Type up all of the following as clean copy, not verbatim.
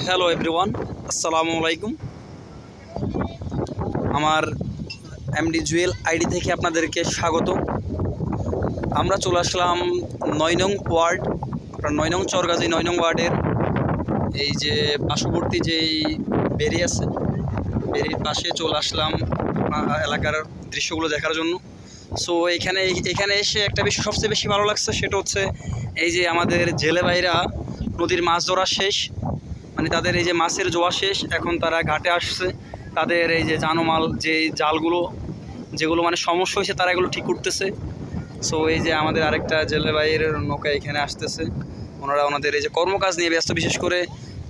Hello everyone, আসসালামু আলাইকুম। আমার এমডি জুয়েল আইডি থেকে আপনাদেরকে স্বাগত। আমরা চলে আসলাম ৯ নং ওয়ার্ড, আপনার ৯ নং চরগাজী ৯ নং ওয়ার্ডের এই যে পার্শ্ববর্তী যেই বেরি আছে, বেরির পাশে চলে আসলাম এলাকার দৃশ্যগুলো দেখার জন্য। সো এখানে এসে একটা বিষয় সবচেয়ে বেশি ভালো লাগছে, সেটা হচ্ছে এই যে আমাদের জেলে ভাইরা নদীর মাছ ধরা শেষ, মানে তাদের এই যে মাছের জোয়া শেষ, এখন তারা ঘাটে আসছে। তাদের এই যে জানমাল যে জালগুলো যেগুলো মানে সমস্যা হয়েছে তারা এগুলো ঠিক করতেছে। সো এই যে আমাদের আরেকটা জেলে ভাইয়ের নৌকা এখানে আসতেছে, ওনারা ওনাদের এই যে কর্মকাজ নিয়ে ব্যস্ত, বিশেষ করে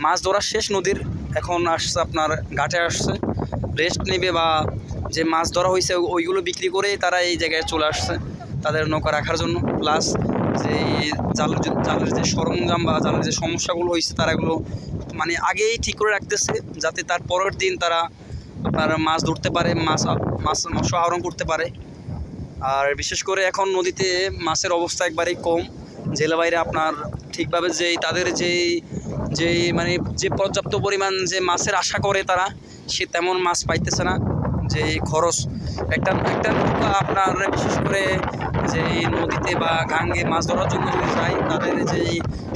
মাছ ধরা শেষ নদীর, এখন আসছে আপনার ঘাটে আসছে রেস্ট নেবে বা যে মাছ ধরা হয়েছে ওইগুলো বিক্রি করে তারা এই জায়গায় চলে আসছে তাদের নৌকা রাখার জন্য। প্লাস যে জালের যে সরঞ্জাম বা জালের যে সমস্যাগুলো হয়েছে তারা এগুলো মানে আগেই ঠিক করে রাখতেছে, যাতে তার পরের দিন তারা আপনার মাছ ধরতে পারে, মৎস্য আহরণ করতে পারে। আর বিশেষ করে এখন নদীতে মাছের অবস্থা একবারেই কম। জেলে বাইরে আপনার ঠিকভাবে তাদের যেই মানে যে পর্যাপ্ত পরিমাণ যে মাছের আশা করে তারা, সে তেমন মাছ পাইতেছে না। যে খরচ একটা নৌকা আপনার বিশেষ করে যে নদীতে বা গাঙ্গে মাছ ধরার জন্য যদি যায়, তাদের যেই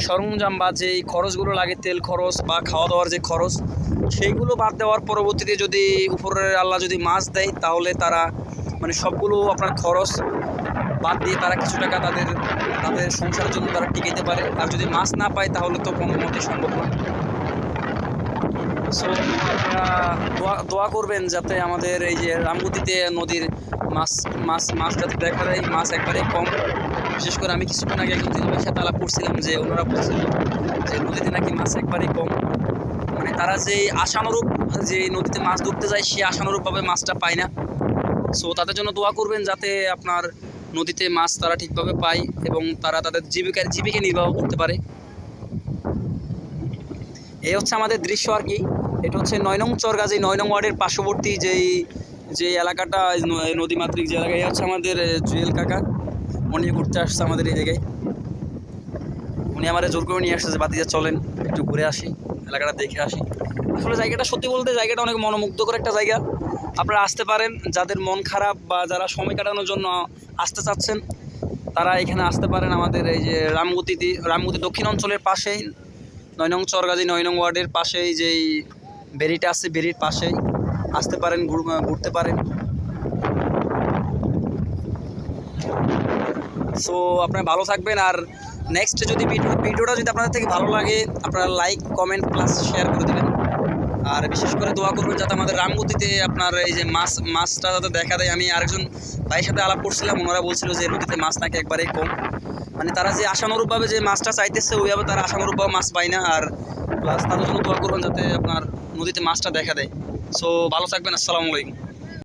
সরঞ্জাম বা যেই খরচগুলো লাগে, তেল খরচ বা খাওয়া দাওয়ার যে খরচ, সেইগুলো বাদ দেওয়ার পরবর্তীতে যদি উপরের আল্লাহ যদি মাছ দেয়, তাহলে তারা মানে সবগুলো আপনার খরচ বাদ দিয়ে তারা কিছু টাকা তাদের সংসারের জন্য তারা টিকাইতে পারে। আর যদি মাছ না পায় তাহলে তো কোনো মতেই সম্ভব না। সো আপনারা দোয়া করবেন যাতে আমাদের এই যে রামগতিতে নদীর মাছ যাতে দেখা যায়, মাছ একবারে কম। বিশেষ করে আমি কিছুক্ষণ আগে একজন দিদিভাইয়ের সাথে আলাপ করছিলাম যে ওনারা বলছিল যে নদীতে নাকি মাছ একবারেই কম, মানে তারা যে আশানুরূপ যে নদীতে মাছ ধরতে যায় সে আশানুরূপভাবে মাছটা পায় না। সো তাদের জন্য দোয়া করবেন যাতে আপনার নদীতে মাছ তারা ঠিকভাবে পায় এবং তারা তাদের জীবিকা নির্বাহ করতে পারে। এই হচ্ছে আমাদের দৃশ্য আর কি। এটা হচ্ছে ৯ নং চরগাজী ৯ নং ওয়ার্ডের পার্শ্ববর্তী যে এলাকাটা নদীমাতৃক যে এলাকা, এই হচ্ছে আমাদের জুয়েল কাকা। উনি ঘুরতে আসছে আমাদের এই জায়গায়, উনি আমার জোর করে নিয়ে আসছে যে বাতিজা চলেন একটু ঘুরে আসি, এলাকাটা দেখে আসি। আসলে জায়গাটা সত্যি বলতে জায়গাটা অনেক মনোমুগ্ধকর একটা জায়গা। আপনারা আসতে পারেন, যাদের মন খারাপ বা যারা সময় কাটানোর জন্য আসতে চাচ্ছেন তারা এখানে আসতে পারেন। আমাদের এই যে রামগতি দক্ষিণ অঞ্চলের পাশেই ৯ নং চরগাজী ৯ নং ওয়ার্ডের পাশেই যেই বেরিটা আছে, বেরির পাশেই আসতে পারেন, ঘুরতে পারেন। সো আপনারা ভালো থাকবেন। আর নেক্সট যদি ভিডিওটা যদি আপনাদের থেকে ভালো লাগে, আপনারা লাইক, কমেন্ট প্লাস শেয়ার করে দেবেন। আর বিশেষ করে দোয়া করবেন যাতে আমাদের রামগতিতে আপনার এই যে মাছটা যাতে দেখা দেয়। আমি আরেকজন ভাইয়ের সাথে আলাপ করছিলাম, ওনারা বলছিল যে নদীতে মাছ নাকি একবারেই কম, মানে তারা যে আশানুরূপভাবে যে মাছটা চাইতেছে ওইভাবে তারা আশানুরূপভাবে মাছ পায় না। আর প্লাস তাদের জন্য দোয়া করবেন যাতে আপনার নদীতে মাছটা দেখা দেয়। সো ভালো থাকবেন, আসসালামু আলাইকুম।